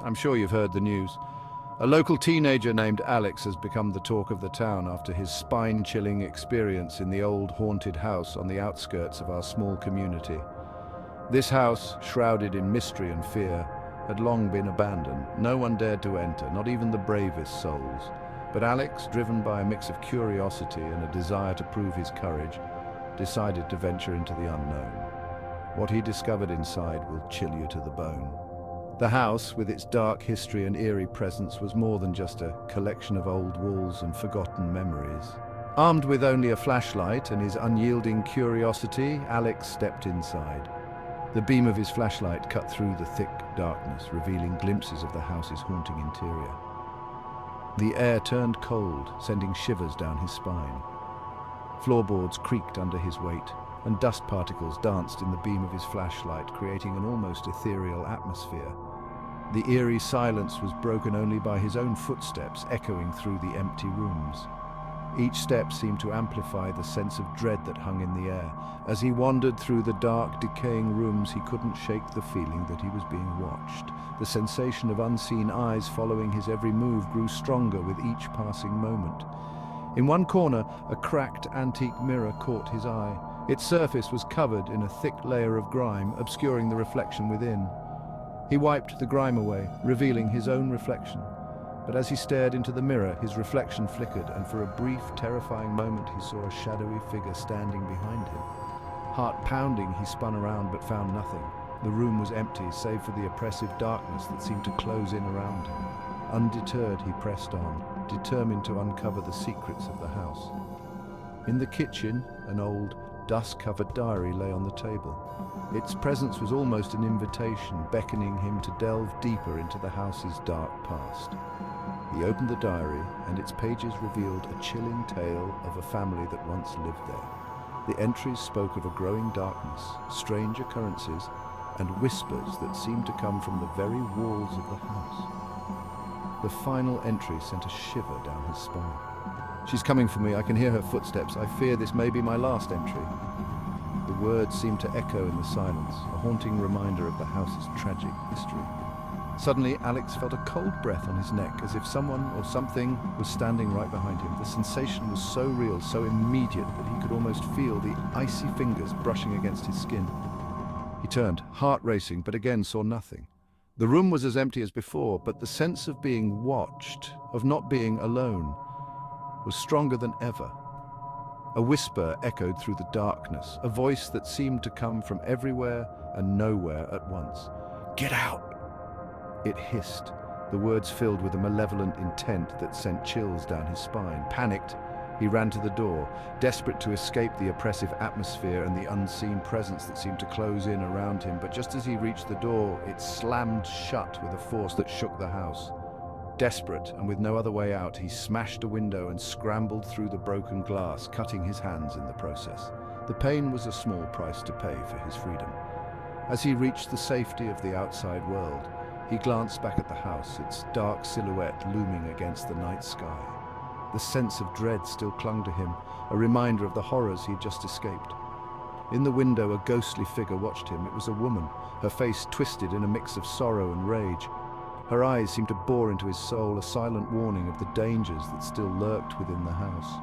I'm sure you've heard the news. A local teenager named Alex has become the talk of the town after his spine-chilling experience in the old haunted house on the outskirts of our small community. This house, shrouded in mystery and fear, had long been abandoned. No one dared to enter, not even the bravest souls. But Alex, driven by a mix of curiosity and a desire to prove his courage, decided to venture into the unknown. What he discovered inside will chill you to the bone. The house, with its dark history and eerie presence, was more than just a collection of old walls and forgotten memories. Armed with only a flashlight and his unyielding curiosity, Alex stepped inside. The beam of his flashlight cut through the thick darkness, revealing glimpses of the house's haunting interior. The air turned cold, sending shivers down his spine. Floorboards creaked under his weight, and dust particles danced in the beam of his flashlight, creating an almost ethereal atmosphere. The eerie silence was broken only by his own footsteps echoing through the empty rooms. Each step seemed to amplify the sense of dread that hung in the air. As he wandered through the dark, decaying rooms, he couldn't shake the feeling that he was being watched. The sensation of unseen eyes following his every move grew stronger with each passing moment. In one corner, a cracked antique mirror caught his eye. Its surface was covered in a thick layer of grime, obscuring the reflection within. He wiped the grime away, revealing his own reflection. But as he stared into the mirror, his reflection flickered, and for a brief, terrifying moment he saw a shadowy figure standing behind him. Heart pounding, he spun around but found nothing. The room was empty, save for the oppressive darkness that seemed to close in around him. Undeterred, he pressed on, determined to uncover the secrets of the house. In the kitchen, an old, dust-covered diary lay on the table. Its presence was almost an invitation, beckoning him to delve deeper into the house's dark past. He opened the diary, and its pages revealed a chilling tale of a family that once lived there. The entries spoke of a growing darkness, strange occurrences, and whispers that seemed to come from the very walls of the house. The final entry sent a shiver down his spine. "She's coming for me. I can hear her footsteps. I fear this may be my last entry." The words seemed to echo in the silence, a haunting reminder of the house's tragic history. Suddenly, Alex felt a cold breath on his neck, as if someone or something was standing right behind him. The sensation was so real, so immediate, that he could almost feel the icy fingers brushing against his skin. He turned, heart racing, but again saw nothing. The room was as empty as before, but the sense of being watched, of not being alone, was stronger than ever. A whisper echoed through the darkness, a voice that seemed to come from everywhere and nowhere at once. "Get out!" It hissed, the words filled with a malevolent intent that sent chills down his spine. Panicked, he ran to the door, desperate to escape the oppressive atmosphere and the unseen presence that seemed to close in around him. But just as he reached the door, it slammed shut with a force that shook the house. Desperate, and with no other way out, he smashed a window and scrambled through the broken glass, cutting his hands in the process. The pain was a small price to pay for his freedom. As he reached the safety of the outside world, he glanced back at the house, its dark silhouette looming against the night sky. The sense of dread still clung to him, a reminder of the horrors he had just escaped. In the window, a ghostly figure watched him. It was a woman, her face twisted in a mix of sorrow and rage. Her eyes seemed to bore into his soul, a silent warning of the dangers that still lurked within the house.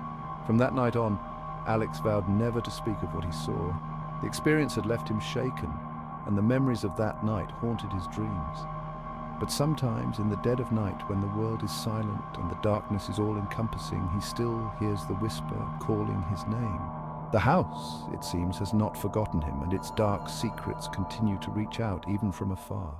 From that night on, Alex vowed never to speak of what he saw. The experience had left him shaken, and the memories of that night haunted his dreams. But sometimes, in the dead of night, when the world is silent and the darkness is all-encompassing, he still hears the whisper calling his name. The house, it seems, has not forgotten him, and its dark secrets continue to reach out even from afar.